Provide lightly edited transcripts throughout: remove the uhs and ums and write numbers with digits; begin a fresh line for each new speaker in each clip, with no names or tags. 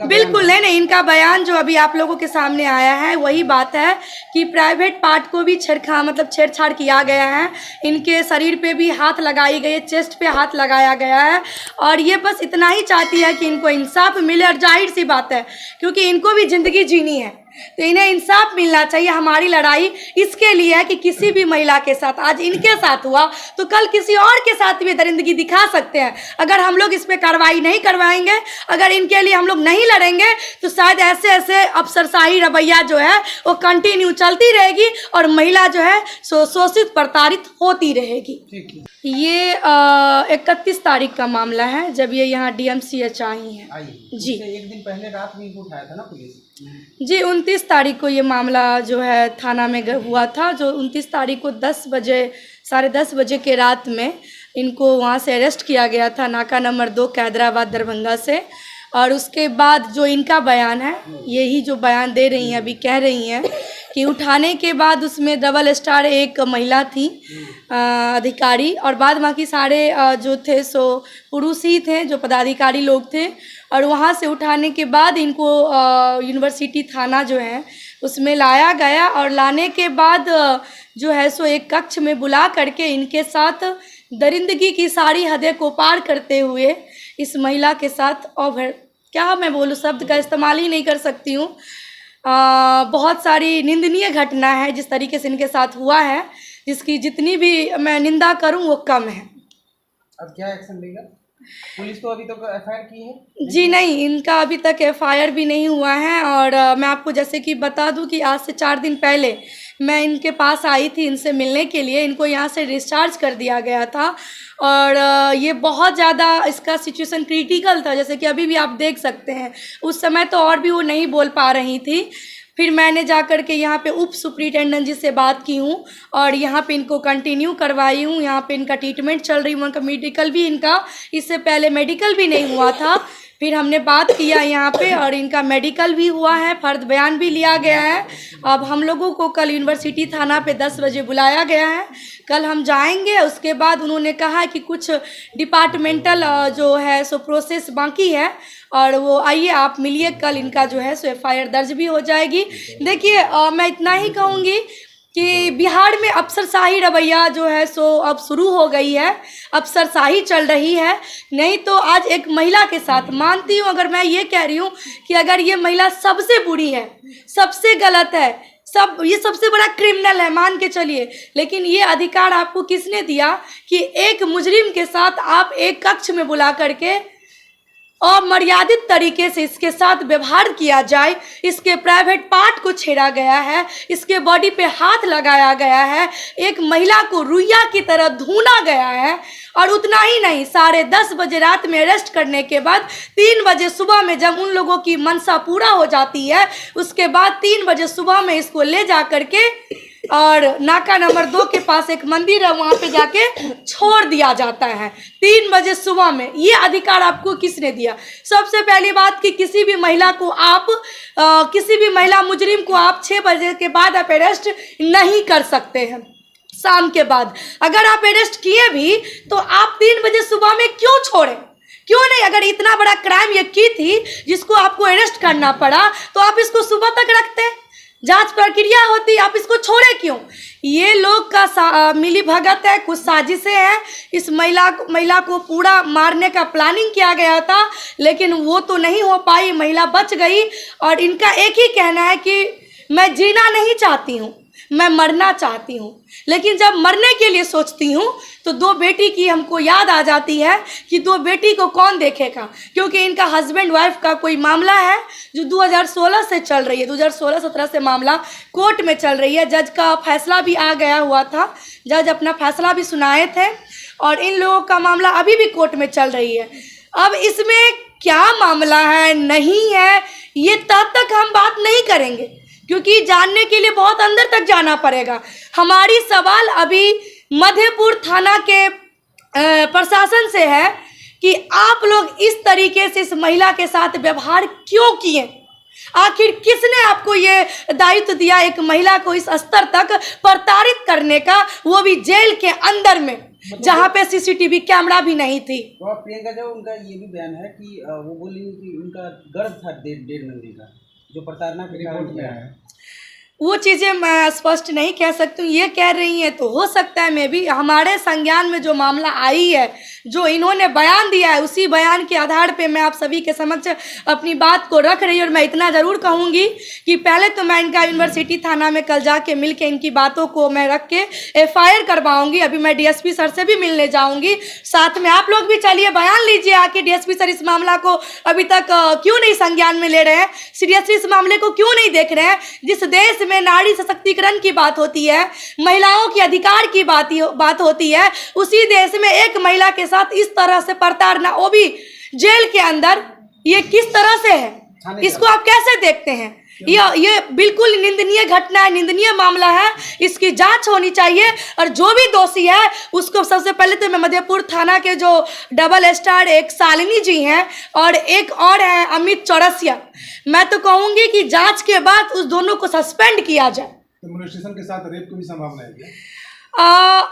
बिल्कुल नहीं, इनका बयान जो अभी आप लोगों के सामने आया है वही बात है कि प्राइवेट पार्ट को भी छेड़छाड़ किया गया है। इनके शरीर पे भी हाथ लगाई गई है, चेस्ट पे हाथ लगाया गया है, और ये बस इतना ही चाहती है कि इनको इंसाफ मिले। और जाहिर सी बात है, क्योंकि इनको भी ज़िंदगी जीनी है, तो इन्हें इंसाफ मिलना चाहिए। हमारी लड़ाई इसके लिए है कि किसी भी महिला के साथ आज इनके साथ हुआ तो कल किसी और के साथ भी दरिंदगी दिखा सकते हैं। अगर हम लोग इस पर कार्रवाई नहीं करवाएंगे, अगर इनके लिए हम लोग नहीं लड़ेंगे, तो शायद ऐसे ऐसे अफसरशाही रवैया जो है वो कंटिन्यू चलती रहेगी और महिला जो है शोषित प्रताड़ित होती रहेगी। ये 31 तारीख का मामला है, जब ये यहाँ DMCH आई हैं जी।
एक दिन पहले रात में उठाया था ना पुलिस
जी। 29 तारीख को ये मामला जो है थाना में हुआ था, जो 29 तारीख को 10 बजे 10:30 बजे के रात में इनको वहाँ से अरेस्ट किया गया था, नाका नंबर 2 कैदराबाद दरभंगा से। और उसके बाद जो इनका बयान है, यही जो बयान दे रही हैं अभी, कह रही हैं कि उठाने के बाद उसमें डबल स्टार एक महिला थी अधिकारी, और बाद बाकी सारे जो थे सो पुरुष ही थे, जो पदाधिकारी लोग थे। और वहाँ से उठाने के बाद इनको यूनिवर्सिटी थाना जो है उसमें लाया गया, और लाने के बाद जो है सो एक कक्ष में बुला करके इनके साथ दरिंदगी की सारी हदें को पार करते हुए इस महिला के साथ, और क्या मैं बोलूँ, शब्द का इस्तेमाल ही नहीं कर सकती हूँ। बहुत सारी निंदनीय घटना है जिस तरीके से इनके साथ हुआ है, जिसकी जितनी भी मैं निंदा करूँ वो कम है।
अब क्या एक्शन लेगा पुलिस? तो अभी तक FIR की है?
जी नहीं, इनका अभी तक FIR भी नहीं हुआ है। और मैं आपको जैसे कि बता दूं कि आज से 4 दिन पहले मैं इनके पास आई थी इनसे मिलने के लिए। इनको यहाँ से डिस्चार्ज कर दिया गया था, और ये बहुत ज़्यादा इसका सिचुएशन क्रिटिकल था, जैसे कि अभी भी आप देख सकते हैं। उस समय तो और भी वो नहीं बोल पा रही थी। फिर मैंने जा कर के यहाँ पे उप सुप्रिटेंडेंट जी से बात की हूँ, और यहाँ पे इनको कंटिन्यू करवाई हूँ। यहाँ पे इनका ट्रीटमेंट चल रही है, उनका मेडिकल भी, इनका इससे पहले मेडिकल भी नहीं हुआ था। फिर हमने बात किया यहाँ पे, और इनका मेडिकल भी हुआ है, फर्द बयान भी लिया गया है। अब हम लोगों को कल यूनिवर्सिटी थाना पे 10 बजे बुलाया गया है, कल हम जाएंगे। उसके बाद उन्होंने कहा कि कुछ डिपार्टमेंटल जो है सो प्रोसेस बाकी है, और वो आइए आप मिलिए, कल इनका जो है सो FIR दर्ज भी हो जाएगी। देखिए मैं इतना ही कहूँगी कि बिहार में अफसरशाही रवैया जो है सो अब शुरू हो गई है, अफसरशाही चल रही है। नहीं तो आज एक महिला के साथ, मानती हूँ अगर मैं ये कह रही हूँ कि अगर ये महिला सबसे बुरी है, सबसे गलत है, ये सबसे बड़ा क्रिमिनल है, मान के चलिए, लेकिन ये अधिकार आपको किसने दिया कि एक मुजरिम के साथ आप एक कक्ष में बुला करके अमर्यादित तरीके से इसके साथ व्यवहार किया जाए। इसके प्राइवेट पार्ट को छेड़ा गया है, इसके बॉडी पे हाथ लगाया गया है, एक महिला को रुइया की तरह धुना गया है। और उतना ही नहीं, 10:30 बजे रात में अरेस्ट करने के बाद 3 बजे सुबह में जब उन लोगों की मनसा पूरा हो जाती है, उसके बाद 3 बजे सुबह में इसको ले जा करके और नाका नंबर 2 के पास एक मंदिर है, वहाँ पे जाके छोड़ दिया जाता है 3 बजे सुबह में। ये अधिकार आपको किसने दिया? सबसे पहली बात कि किसी भी महिला को आप किसी भी महिला मुजरिम को आप 6 बजे के बाद आप अरेस्ट नहीं कर सकते हैं। शाम के बाद अगर आप अरेस्ट किए भी तो आप 3 बजे सुबह में क्यों छोड़ें? क्यों नहीं? अगर इतना बड़ा क्राइम ये की थी जिसको आपको अरेस्ट करना पड़ा, तो आप इसको सुबह तक रखते, जांच प्रक्रिया होती, आप इसको छोड़े क्यों? ये लोग का मिली भगत है, कुछ साजिशें हैं। इस महिला को पूरा मारने का प्लानिंग किया गया था, लेकिन वो तो नहीं हो पाई, महिला बच गई। और इनका एक ही कहना है कि मैं जीना नहीं चाहती हूँ, मैं मरना चाहती हूँ। लेकिन जब मरने के लिए सोचती हूँ तो 2 बेटी की हमको याद आ जाती है कि 2 बेटी को कौन देखेगा, क्योंकि इनका हस्बैंड वाइफ का कोई मामला है जो 2016 से चल रही है, 2016-17 से मामला कोर्ट में चल रही है। जज का फैसला भी आ गया हुआ था, जज अपना फैसला भी सुनाए थे, और इन लोगों का मामला अभी भी कोर्ट में चल रही है। अब इसमें क्या मामला है नहीं है, ये तब तक हम बात नहीं करेंगे, क्योंकि जानने के लिए बहुत अंदर तक जाना पड़ेगा। हमारी सवाल अभी मधेपुर थाना के प्रशासन से है कि आप लोग इस तरीके से इस महिला के साथ व्यवहार क्यों किए? आखिर किसने आपको ये दायित्व दिया एक महिला को इस स्तर तक प्रताड़ित करने का, वो भी जेल के अंदर में? जहाँ पे सीसीटीवी कैमरा भी नहीं थी।
तो प्रियंका जो उनका ये भी बयान है कि वो बोली कि उनका गर्भ था 1.5 महीने का, जो प्रताड़ना के रिपोर्ट में है।
वो चीज़ें मैं स्पष्ट नहीं कह सकती हूँ। ये कह रही हैं तो हो सकता है, मैं भी हमारे संज्ञान में जो मामला आई है, जो इन्होंने बयान दिया है, उसी बयान के आधार पे मैं आप सभी के समक्ष अपनी बात को रख रही हूँ। और मैं इतना ज़रूर कहूँगी कि पहले तो मैं इनका यूनिवर्सिटी थाना में कल जाके मिल के इनकी बातों को मैं रख के FIR करवाऊँगी। अभी मैं DSP सर से भी मिलने जाऊँगी, साथ में आप लोग भी चलिए बयान लीजिए आके। DSP सर इस मामला को अभी तक क्यों नहीं संज्ञान में ले रहे हैं, सीरियसली इस मामले को क्यों नहीं देख रहे हैं। जिस देश में नारी सशक्तिकरण की बात होती है, महिलाओं के अधिकार की बात होती है, उसी देश में एक महिला के साथ इस तरह से प्रताड़ना, वो भी जेल के अंदर, ये किस तरह से है, इसको आप कैसे देखते हैं। ये बिल्कुल निंदनीय घटना है, निंदनीय मामला है, इसकी जांच होनी चाहिए। और जो भी दोषी है उसको सबसे पहले तो मैं मधेपुर थाना के जो डबल स्टार एक शालिनी जी हैं और एक और है अमित चौरसिया, मैं तो कहूँगी कि जांच के बाद उस दोनों को सस्पेंड किया जाए।
तो मोलेस्टेशन के साथ रेप की भी संभावना है क्या?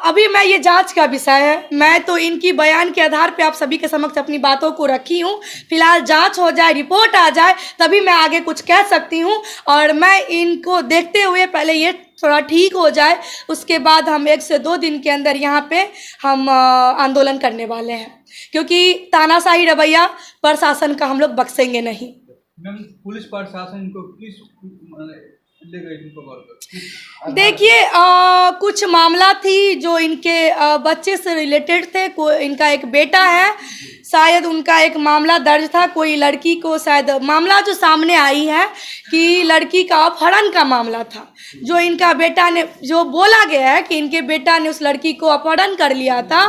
अभी मैं ये जांच का विषय है, मैं तो इनकी बयान के आधार पे आप सभी के समक्ष अपनी बातों को रखी हूँ। फिलहाल जांच हो जाए, रिपोर्ट आ जाए, तभी मैं आगे कुछ कह सकती हूँ। और मैं इनको देखते हुए पहले ये थोड़ा ठीक हो जाए, उसके बाद हम 1 से 2 दिन के अंदर यहाँ पे हम आंदोलन करने वाले हैं, क्योंकि तानाशाही रवैया प्रशासन का हम लोग बख्शेंगे नहीं।
मैम, पुलिस प्रशासन इनको किस ले गई थी पकड़ कर?
देखिए, कुछ मामला थी जो इनके बच्चे से रिलेटेड थे। इनका एक बेटा है, शायद उनका एक मामला दर्ज था, कोई लड़की को, शायद मामला जो सामने आई है कि लड़की का अपहरण का मामला था, जो इनका बेटा ने, जो बोला गया है कि इनके बेटा ने उस लड़की को अपहरण कर लिया था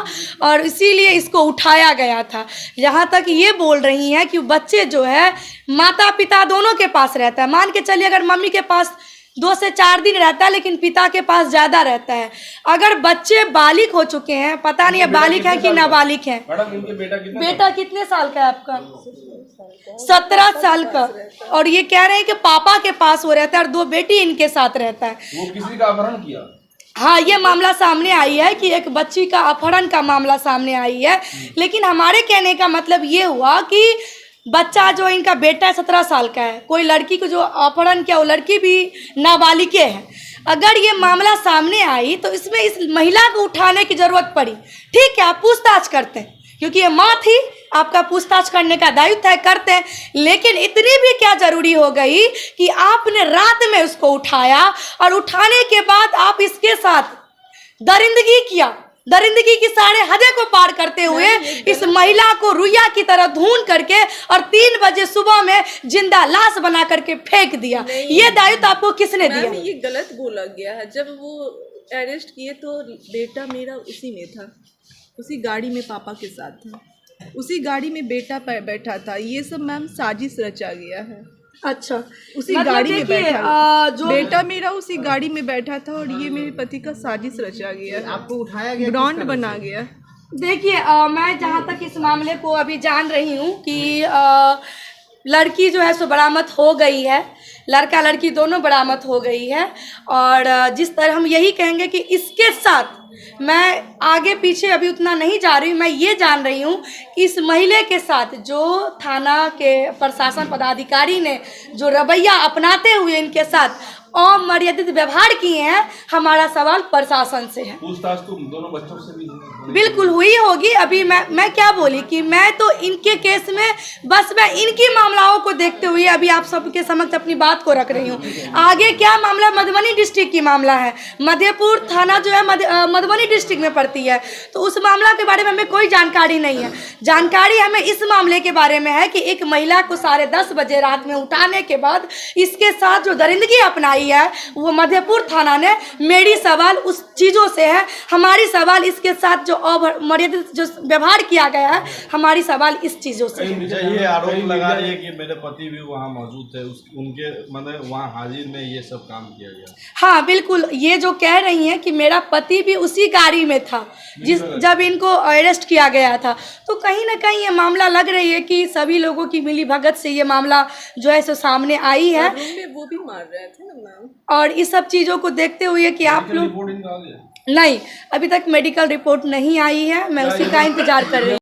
और इसीलिए इसको उठाया गया था। जहाँ तक ये बोल रही हैं कि बच्चे जो है माता पिता दोनों के पास रहता है, मान के चलिए अगर मम्मी के पास 2 से 4 दिन रहता है लेकिन पिता के पास ज़्यादा रहता है। अगर बच्चे बालिग हो चुके हैं, पता नहीं है बालिग है कि नाबालिग है।
मैडम, इनके
बेटा कितने साल का है आपका? 17 साल का। और ये कह रहे हैं कि पापा के पास वो रहता है और 2 बेटी इनके साथ रहता है।
वो किसी का अपहरण किया?
हाँ, ये मामला सामने आई है कि एक बच्ची का अपहरण का मामला सामने आई है। लेकिन हमारे कहने का मतलब ये हुआ कि बच्चा जो इनका बेटा है 17 साल का है, कोई लड़की को जो अपहरण किया वो लड़की भी नाबालिगे है। अगर ये मामला सामने आई तो इसमें इस महिला को उठाने की ज़रूरत पड़ी। ठीक है, आप पूछताछ करते हैं, क्योंकि ये माँ थी, आपका पूछताछ करने का दायित्व है, करते हैं। लेकिन इतनी भी क्या ज़रूरी हो गई कि आपने रात में उसको उठाया और उठाने के बाद आप इसके साथ दरिंदगी किया। दरिंदगी की सारे हदें को पार करते हुए इस महिला को रुइया की तरह ढूंढ करके और 3 बजे सुबह में जिंदा लाश बना करके फेंक दिया। ये दायित्व आपको किसने दिया?
ये गलत बोला गया है। जब वो अरेस्ट किए तो बेटा मेरा उसी में था, उसी गाड़ी में पापा के साथ था, उसी गाड़ी में बेटा बैठा था। ये सब मैम साजिश रचा गया है।
अच्छा,
उसी
मतलब
गाड़ी में बैठा
जो
बेटा मेरा उसी गाड़ी में बैठा था और ये मेरे पति का साजिश रचा गया,
आपको उठाया गया,
ब्रांड बना गया।
देखिए, मैं जहाँ तक इस मामले को अभी जान रही हूँ कि लड़की जो है सो बरामद हो गई है, लड़का लड़की दोनों बरामद हो गई है। और जिस तरह हम यही कहेंगे कि इसके साथ मैं आगे पीछे अभी उतना नहीं जा रही हूँ, मैं ये जान रही हूँ कि इस महिला के साथ जो थाना के प्रशासन पदाधिकारी ने जो रवैया अपनाते हुए इनके साथ अमर्यादित व्यवहार किए हैं, हमारा सवाल प्रशासन से है।
पूछताछ तो दोनों बच्चों से भी
बिल्कुल हुई होगी। अभी मैं क्या बोली कि मैं तो इनके केस में बस मैं इनकी मामलाओं को देखते हुए अभी आप सबके समक्ष अपनी बात को रख रही हूँ। आगे क्या मामला मधुबनी डिस्ट्रिक्ट की मामला है, मधेपुर थाना जो है मधुबनी डिस्ट्रिक्ट में पड़ती है, तो उस मामला के बारे में हमें कोई जानकारी नहीं है। जानकारी हमें इस मामले के बारे में है कि एक महिला को 10:30 बजे रात में उठाने के बाद इसके साथ जो दरिंदगी अपनाई है वो मधेपुर थाना ने। मेरी सवाल उस चीज़ों से है, हमारी सवाल इसके साथ जो अमर्यादित जो व्यवहार किया गया है, हमारी सवाल इस चीज़ों से है।
ये आरोप लगा रही है कि मेरे पति भी वहाँ मौजूद थे, उनके मतलब वहाँ हाजिर में ये सब काम किया गया।
हाँ बिल्कुल, ये जो कह रही हैं कि मेरा पति भी उसी गाड़ी में था जब इनको अरेस्ट किया गया था, तो कहीं ना कहीं ये मामला लग रही है कि सभी लोगों की मिली भगत से ये मामला जो है सो सामने आई है।
रूम में वो भी मार रहे थे ना मैम।
और इस सब चीज़ों को देखते हुए कि आप लोग नहीं, अभी तक मेडिकल रिपोर्ट नहीं आई है, मैं उसी का इंतजार कर रही हूँ।